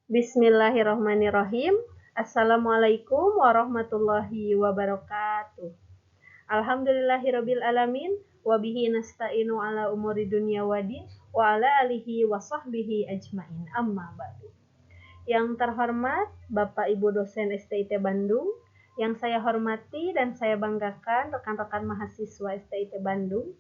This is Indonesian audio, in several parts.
Bismillahirrahmanirrahim. Assalamualaikum warahmatullahi wabarakatuh. Alhamdulillahirabbil alamin wa bihi nasta'inu ala umuri dunya waddin wa ala alihi wa sahbihi ajmain. Amma ba'du. Yang terhormat Bapak Ibu dosen STIT Bandung, yang saya hormati dan saya banggakan rekan-rekan mahasiswa STIT Bandung.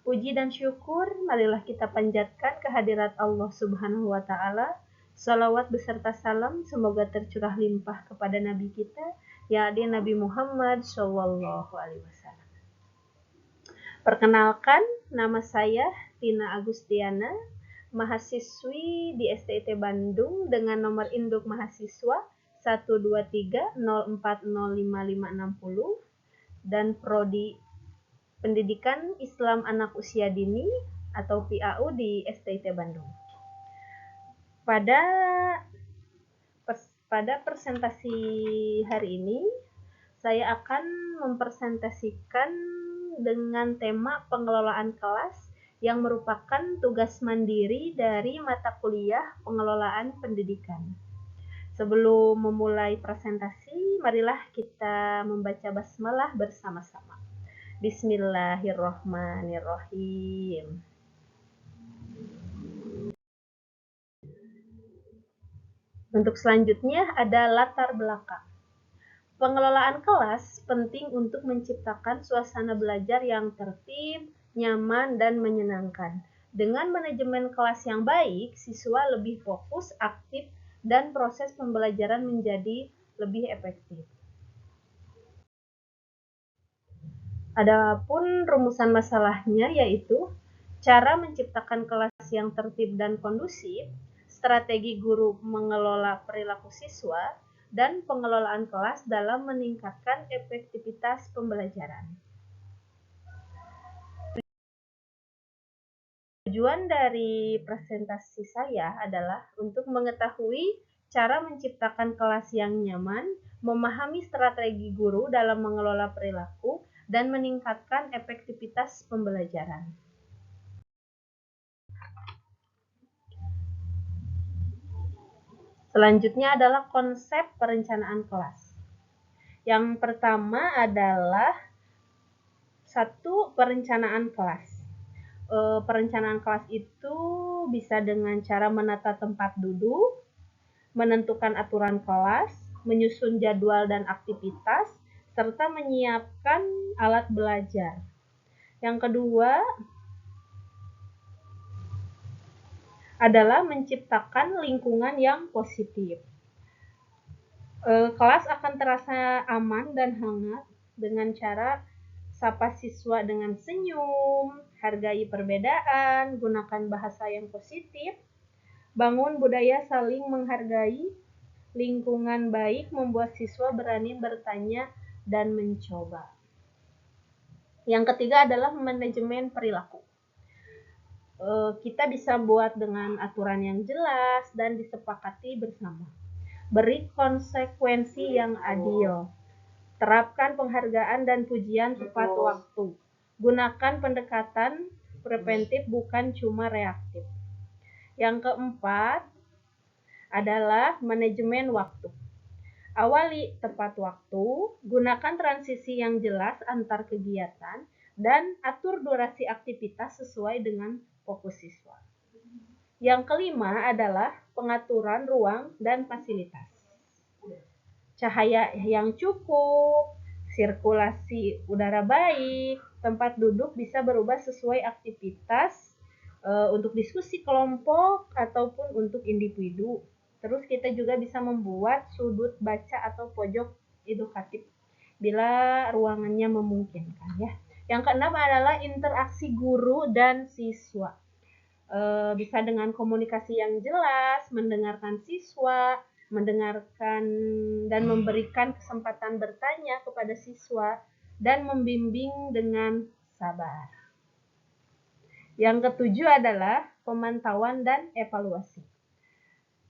Puji dan syukur marilah kita panjatkan kehadirat Allah Subhanahu wa taala. Salawat beserta salam semoga tercurah limpah kepada Nabi kita, yakni Nabi Muhammad Shallallahu Alaihi Wasallam. Perkenalkan, nama saya Tina Agustiana, mahasiswi di STIT Bandung dengan nomor induk mahasiswa 12304055560 dan prodi Pendidikan Islam Anak Usia Dini atau PAU di STIT Bandung. Pada presentasi hari ini, saya akan mempresentasikan dengan tema pengelolaan kelas yang merupakan tugas mandiri dari mata kuliah pengelolaan pendidikan. Sebelum memulai presentasi, marilah kita membaca basmalah bersama-sama. Bismillahirrahmanirrahim. Untuk selanjutnya ada latar belakang. Pengelolaan kelas penting untuk menciptakan suasana belajar yang tertib, nyaman, dan menyenangkan. Dengan manajemen kelas yang baik, siswa lebih fokus, aktif, dan proses pembelajaran menjadi lebih efektif. Adapun rumusan masalahnya yaitu cara menciptakan kelas yang tertib dan kondusif, strategi guru mengelola perilaku siswa, dan pengelolaan kelas dalam meningkatkan efektivitas pembelajaran. Tujuan dari presentasi saya adalah untuk mengetahui cara menciptakan kelas yang nyaman, memahami strategi guru dalam mengelola perilaku, dan meningkatkan efektivitas pembelajaran. Selanjutnya adalah konsep perencanaan kelas. Yang pertama adalah perencanaan kelas. Perencanaan kelas itu bisa dengan cara menata tempat duduk, menentukan aturan kelas, menyusun jadwal dan aktivitas, serta menyiapkan alat belajar. Yang kedua adalah menciptakan lingkungan yang positif. Kelas akan terasa aman dan hangat dengan cara sapa siswa dengan senyum, hargai perbedaan, gunakan bahasa yang positif, bangun budaya saling menghargai, lingkungan baik membuat siswa berani bertanya dan mencoba. Yang ketiga adalah manajemen perilaku. Kita bisa buat dengan aturan yang jelas dan disepakati bersama. Beri konsekuensi yang adil. Terapkan penghargaan dan pujian tepat waktu. Gunakan pendekatan preventif bukan cuma reaktif. Yang keempat adalah manajemen waktu. Awali tepat waktu, gunakan transisi yang jelas antar kegiatan, dan atur durasi aktivitas sesuai dengan fokus siswa. Yang kelima adalah pengaturan ruang dan fasilitas. Cahaya yang cukup, sirkulasi udara baik, tempat duduk bisa berubah sesuai aktivitas untuk diskusi kelompok ataupun untuk individu. Terus kita juga bisa membuat sudut baca atau pojok edukatif bila ruangannya memungkinkan ya. Yang keenam adalah interaksi guru dan siswa. Bisa dengan komunikasi yang jelas, mendengarkan siswa, mendengarkan dan memberikan kesempatan bertanya kepada siswa, dan membimbing dengan sabar. Yang ketujuh adalah pemantauan dan evaluasi.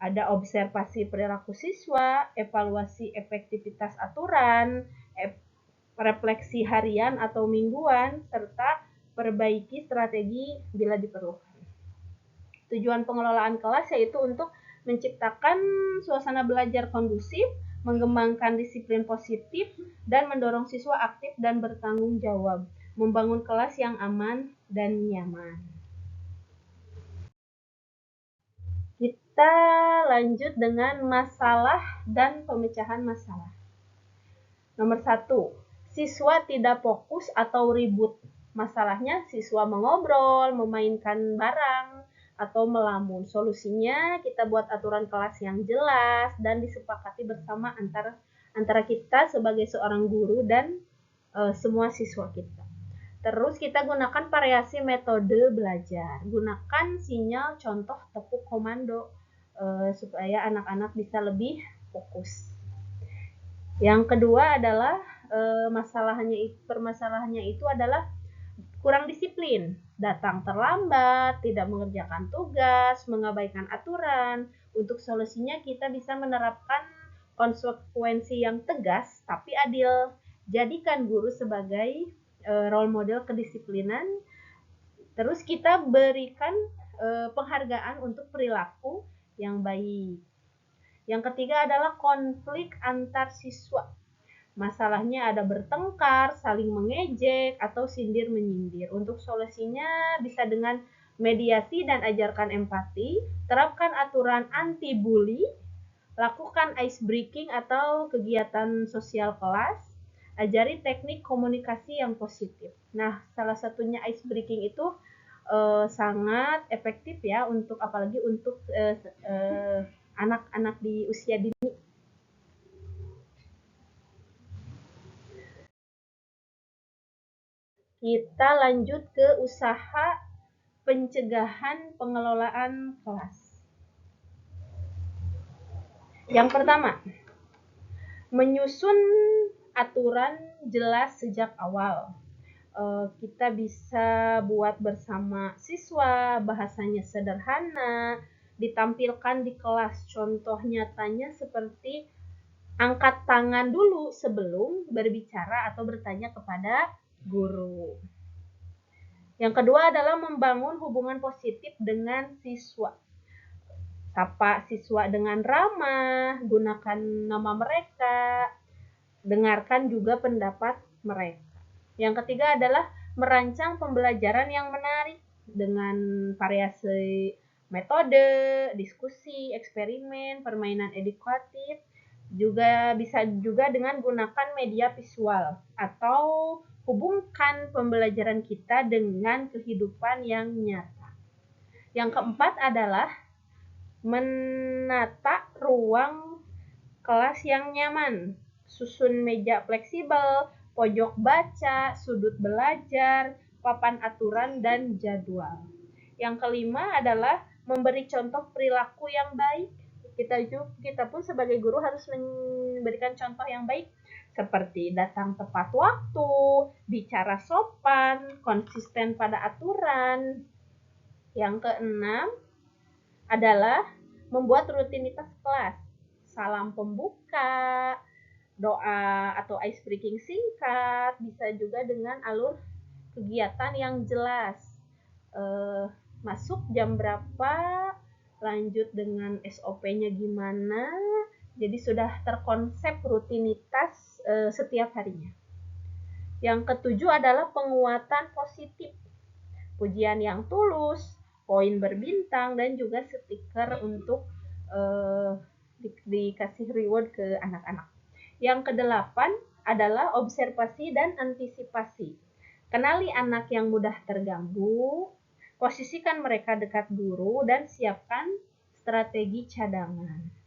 Ada observasi perilaku siswa, evaluasi efektivitas aturan, refleksi harian atau mingguan, serta perbaiki strategi bila diperlukan. Tujuan pengelolaan kelas yaitu untuk menciptakan suasana belajar kondusif, mengembangkan disiplin positif, dan mendorong siswa aktif dan bertanggung jawab, membangun kelas yang aman dan nyaman. Kita lanjut dengan masalah dan pemecahan masalah. Nomor 1, siswa tidak fokus atau ribut. Masalahnya siswa mengobrol, memainkan barang, atau melamun. Solusinya kita buat aturan kelas yang jelas dan disepakati bersama antara kita sebagai seorang guru dan semua siswa kita. Terus kita gunakan variasi metode belajar. Gunakan sinyal contoh tepuk komando supaya anak-anak bisa lebih fokus. Yang kedua adalah permasalahannya itu adalah kurang disiplin, datang terlambat, tidak mengerjakan tugas, mengabaikan aturan. Untuk solusinya kita bisa menerapkan konsekuensi yang tegas tapi adil. Jadikan guru sebagai role model kedisiplinan. Terus kita berikan penghargaan untuk perilaku yang baik. Yang ketiga adalah konflik antar siswa. Masalahnya ada bertengkar, saling mengejek, atau sindir-menyindir. Untuk solusinya bisa dengan mediasi dan ajarkan empati, terapkan aturan anti-bully, lakukan ice breaking atau kegiatan sosial kelas, ajari teknik komunikasi yang positif. Nah, salah satunya ice breaking itu sangat efektif ya apalagi untuk anak-anak di usia dini. Kita lanjut ke usaha pencegahan pengelolaan kelas. Yang pertama, menyusun aturan jelas sejak awal. Kita bisa buat bersama siswa, bahasanya sederhana, ditampilkan di kelas. Contoh nyatanya seperti angkat tangan dulu sebelum berbicara atau bertanya kepada guru. Yang kedua adalah membangun hubungan positif dengan siswa. Sapa siswa dengan ramah, gunakan nama mereka, dengarkan juga pendapat mereka. Yang ketiga adalah merancang pembelajaran yang menarik dengan variasi metode, diskusi, eksperimen, permainan edukatif. Juga bisa juga dengan gunakan media visual atau hubungkan pembelajaran kita dengan kehidupan yang nyata. Yang keempat adalah menata ruang kelas yang nyaman. Susun meja fleksibel, pojok baca, sudut belajar, papan aturan, dan jadwal. Yang kelima adalah memberi contoh perilaku yang baik. Kita pun sebagai guru harus memberikan contoh yang baik seperti datang tepat waktu, bicara sopan, konsisten pada aturan. Yang keenam adalah membuat rutinitas kelas. Salam pembuka, doa atau ice breaking singkat, bisa juga dengan alur kegiatan yang jelas. Masuk jam berapa, lanjut dengan SOP-nya gimana, jadi sudah terkonsep rutinitas setiap harinya. Yang ketujuh adalah penguatan positif, pujian yang tulus, poin berbintang, dan juga stiker untuk dikasih reward ke anak-anak. Yang kedelapan adalah observasi dan antisipasi. Kenali anak yang mudah terganggu, posisikan mereka dekat guru, dan siapkan strategi cadangan.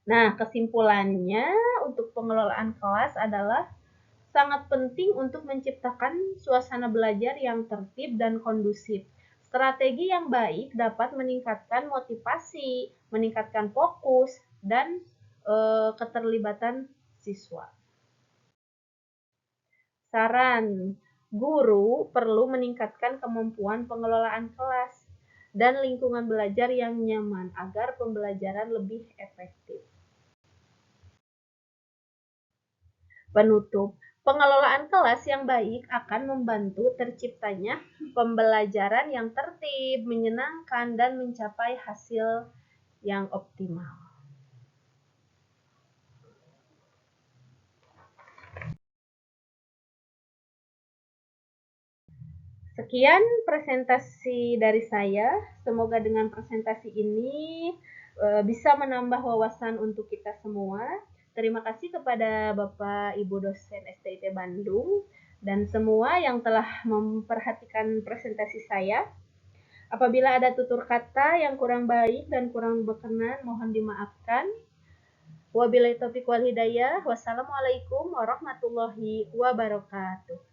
Nah, kesimpulannya untuk pengelolaan kelas adalah sangat penting untuk menciptakan suasana belajar yang tertib dan kondusif. Strategi yang baik dapat meningkatkan motivasi, meningkatkan fokus, dan keterlibatan siswa. Saran, guru perlu meningkatkan kemampuan pengelolaan kelas dan lingkungan belajar yang nyaman agar pembelajaran lebih efektif. Penutup, Pengelolaan kelas yang baik akan membantu terciptanya pembelajaran yang tertib, menyenangkan, dan mencapai hasil yang optimal. Sekian presentasi dari saya. Semoga dengan presentasi ini bisa menambah wawasan untuk kita semua. Terima kasih kepada Bapak Ibu dosen STIT Bandung dan semua yang telah memperhatikan presentasi saya. Apabila ada tutur kata yang kurang baik dan kurang berkenan, mohon dimaafkan. Wabillahi taufiq wal hidayah. Wassalamualaikum warahmatullahi wabarakatuh.